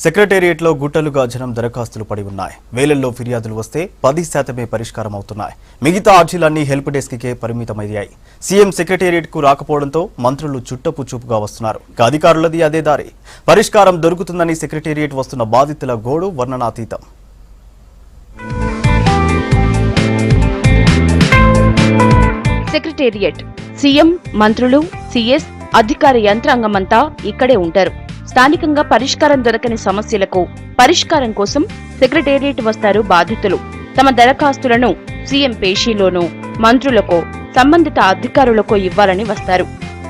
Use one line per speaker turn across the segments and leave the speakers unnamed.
సెక్రటేరియట్లో గుట్టలుగా జనం దరఖాస్తులు పడి ఉన్నాయి. వేలల్లో ఫిర్యాదులు వస్తే 10% పరిష్కారం అవుతున్నాయి. మిగతా అర్జీలన్నీ హెల్ప్ డెస్క్కే పరిమితమయ్యాయి. సీఎం సెక్రటేరియట్కు రాకపోవడంతో మంత్రులు చుట్టపు చూపుగా వస్తున్నారు. అధికారులది అదే దారి. పరిష్కారం దొరుకుతుందని సెక్రటేరియట్ వస్తున్న బాధితుల గోడు వర్ణనాతీతం.
సెక్రటేరియట్ సీఎం, మంత్రులు, సీఎస్, అధికార యంత్రాంగమంతా ఇక్కడే ఉంటారు. స్థానికంగా పరిష్కారం దొరకని సమస్యలకు పరిష్కారం కోసం సెక్రటేరియట్ వస్తారు బాధితులు. తమ దరఖాస్తులను సీఎం పేషీలోనూ, మంత్రులకో, సంబంధిత అధికారులకో ఇవ్వాలని వస్తారు.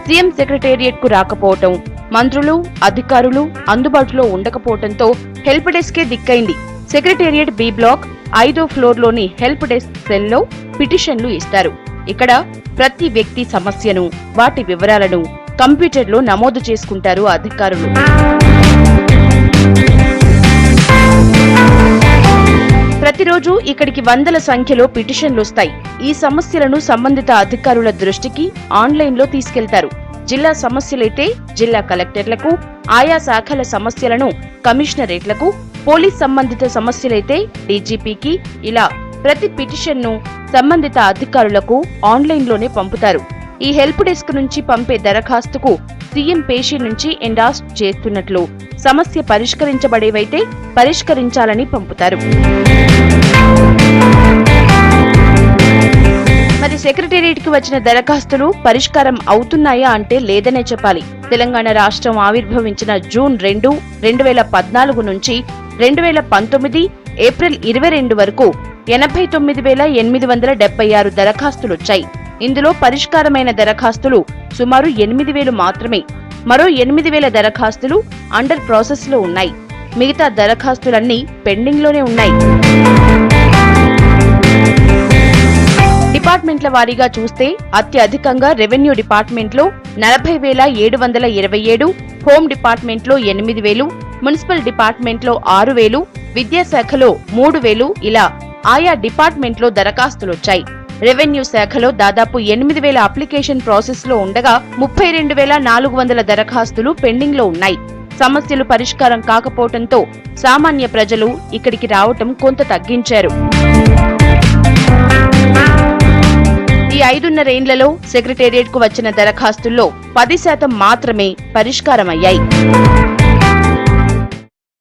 సీఎం సెక్రటేరియట్ కు రాకపోవటం, మంత్రులు, అధికారులు అందుబాటులో ఉండకపోవడంతో హెల్ప్ డెస్కే దిక్కైంది. సెక్రటేరియట్ బి బ్లాక్ 5వ ఫ్లోర్లోని హెల్ప్ డెస్క్ సెల్లో పిటిషన్లు ఇస్తారు. ఇక్కడ ప్రతి వ్యక్తి సమస్యను, వాటి వివరాలను కంప్యూటర్లో నమోదు చేసుకుంటారు అధికారులు. ప్రతిరోజు ఇక్కడికి వందల సంఖ్యలో పిటిషన్లు వస్తాయి. ఈ సమస్యలను సంబంధిత అధికారుల దృష్టికి ఆన్లైన్లో తీసుకెళ్తారు. జిల్లా సమస్యలైతే జిల్లా కలెక్టర్లకు, ఆయా శాఖల సమస్యలను కమిషనరేట్లకు, పోలీస్ సంబంధిత సమస్యలైతే డీజీపీకి, ఇలా ప్రతి పిటిషన్ను సంబంధిత అధికారులకు ఆన్లైన్లోనే పంపుతారు. ఈ హెల్ప్ డెస్క్ నుంచి పంపే దరఖాస్తుకు సీఎం పేషీ నుంచి ఎండార్స్ చేస్తున్నట్లు, సమస్య పరిష్కరించబడేవైతే పరిష్కరించాలని పంపుతారు. మరి సెక్రటేరియట్ కి వచ్చిన దరఖాస్తులు పరిష్కారం అవుతున్నాయా అంటే లేదనే చెప్పాలి. తెలంగాణ రాష్ట్రం ఆవిర్భవించిన జూన్ 2, 2014 నుంచి 2019 ఏప్రిల్ 22 వరకు 89,876 దరఖాస్తులొచ్చాయి. ఇందులో పరిష్కారమైన దరఖాస్తులు సుమారు 8,000 మాత్రమే. మరో 8,000 దరఖాస్తులు అండర్ ప్రాసెస్ లో ఉన్నాయి. మిగతా దరఖాస్తులన్నీ పెండింగ్ లోనే ఉన్నాయి. డిపార్ట్మెంట్ల వారీగా చూస్తే అత్యధికంగా రెవెన్యూ డిపార్ట్మెంట్ లో 40,727, హోమ్ డిపార్ట్మెంట్ లో 8,000, మున్సిపల్ డిపార్ట్మెంట్ లో 6,000, విద్యాశాఖలో 3,000, ఇలా ఆయా డిపార్ట్మెంట్ లో దరఖాస్తులొచ్చాయి. రెవెన్యూ శాఖలో దాదాపు 8,000 అప్లికేషన్ ప్రాసెస్ లో ఉండగా 32,400 దరఖాస్తులు పెండింగ్ లో ఉన్నాయి. సమస్యలు పరిష్కారం కాకపోవడంతో సామాన్య ప్రజలు ఇక్కడికి రావటం కొంత తగ్గించారు. ఈ 5.5 ఏళ్లలో సెక్రటేరియట్ కు వచ్చిన దరఖాస్తుల్లో 10% మాత్రమే పరిష్కారమయ్యాయి.